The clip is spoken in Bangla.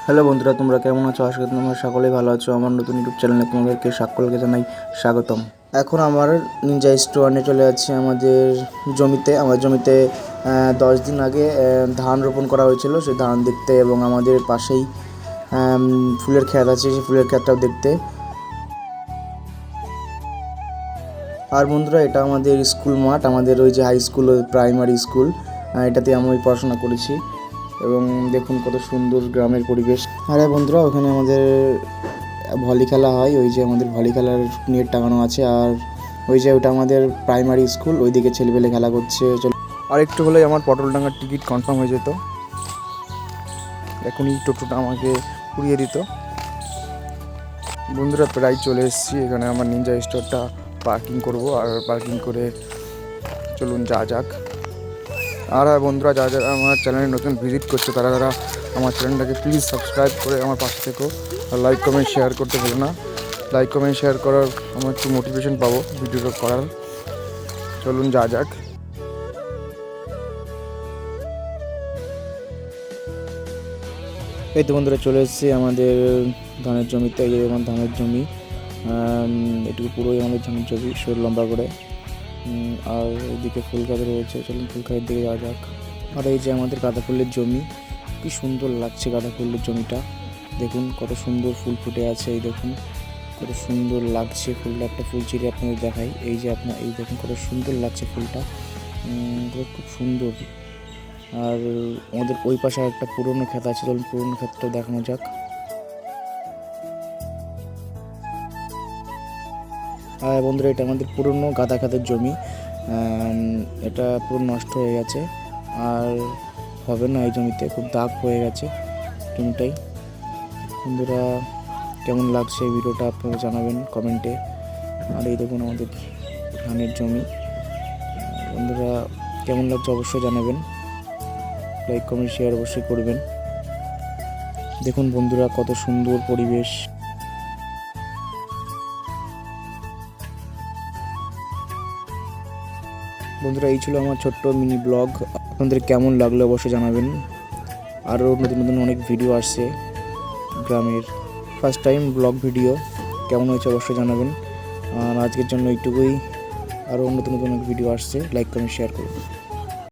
হ্যালো বন্ধুরা, তোমরা কেমন আছো? আশা করি তোমরা সকলেই ভালো আছো। আমার নতুন ইউটিউব চ্যানেলে তোমাদেরকে সকলকে জানাই স্বাগতম। এখন আমার নিনজা স্টোয়ানে চলে যাচ্ছে আমাদের জমিতে। আমার জমিতে 10 দিন আগে ধান রোপণ করা হয়েছিল, সেই ধান দেখতে, এবং আমাদের পাশেই ফুলের ক্ষেত আছে, সেই ফুলের ক্ষেতটাও দেখতে। আর বন্ধুরা, এটা আমাদের স্কুল মাঠ, আমাদের ওই যে হাই স্কুল, প্রাইমারি স্কুল, এটাতে আমি পড়াশোনা করেছি। এবং দেখুন কত সুন্দর গ্রামের পরিবেশ। আরে বন্ধুরা, ওখানে আমাদের ভলি খেলা হয়, ওই যে আমাদের ভলি খেলার নেট টাঙানো আছে। আর ওই যে ওটা আমাদের প্রাইমারি স্কুল, ওইদিকে ছেলেপেলে খেলা করছে। চলো, আর একটু হলেই আমার পটলডাঙ্গার টিকিট কনফার্ম হয়ে যেত। এখনই টোটোটা আমাকে উড়িয়ে দিত। বন্ধুরা, প্রায় চলে এসেছি এখানে। আমার নিনজা স্টোরটা পার্কিং করব, আর পার্কিং করে চলুন যা যাক। আর বন্ধুরা, যারা আমার চ্যানেলে নতুন ভিজিট করছে তারা আমার চ্যানেলটাকে প্লিজ সাবস্ক্রাইব করে আমার পাশে থেকো। আর লাইক কমেন্ট শেয়ার করতে ভুলো না। লাইক কমেন্ট শেয়ার করার আমার একটু মোটিভেশন পাবো ভিডিওটা করার। চলুন যা যাক। এই তো বন্ধুরা, চলে এসেছি আমাদের ধানের জমিতে। এই আমার ধানের জমি, এটুকু পুরোই আমাদের ধানের জমি, শরীর লম্বা করে। আর এদিকে ফুল গাছ রয়েছে, চলুন ফুল গাছের দিকে যাওয়া যাক। আর এই যে আমাদের গাঁদা ফুলের জমি, কি সুন্দর লাগছে গাঁদা ফুলের জমিটা। দেখুন কত সুন্দর ফুল ফুটে আছে। এই দেখুন কত সুন্দর লাগছে ফুলটা। একটা ফুল ছিঁড়ে আপনাদের দেখাই। এই যে এই দেখুন কত সুন্দর লাগছে ফুলটা, খুব সুন্দর। আর আমাদের ওই পাশে একটা পুরনো ক্ষেত আছে, চলুন পুরনো ক্ষেতটাও দেখানো যাক। আর বন্ধুরা, এটা আমাদের পুরনো গাঁদা ক্ষেতের জমি। এটা পুরো নষ্ট হয়ে গেছে, আর হবে না এই জমিতে, খুব দাগ হয়ে গেছে জমিটাই। বন্ধুরা, কেমন লাগছে এই ভিডিওটা আপনারা জানাবেন কমেন্টে। আর এই দেখুন আমাদের ধানের জমি। বন্ধুরা, কেমন লাগছে অবশ্যই জানাবেন। লাইক কমেন্ট শেয়ার অবশ্যই করবেন। দেখুন বন্ধুরা, কত সুন্দর পরিবেশ। বন্ধুরা, এই ছিল আমার ছোট্ট মিনি ব্লগ। আপনাদের কেমন লাগলো অবশ্যই জানাবেন। আরও নতুন নতুন অনেক ভিডিও আসছে গ্রামের। ফার্স্ট টাইম ব্লগ ভিডিও, কেমন হয়েছে অবশ্যই জানাবেন। আর আজকের জন্য এইটুকুই। আরও নতুন নতুন অনেক ভিডিও আসছে, লাইক কমেন্ট শেয়ার করুন।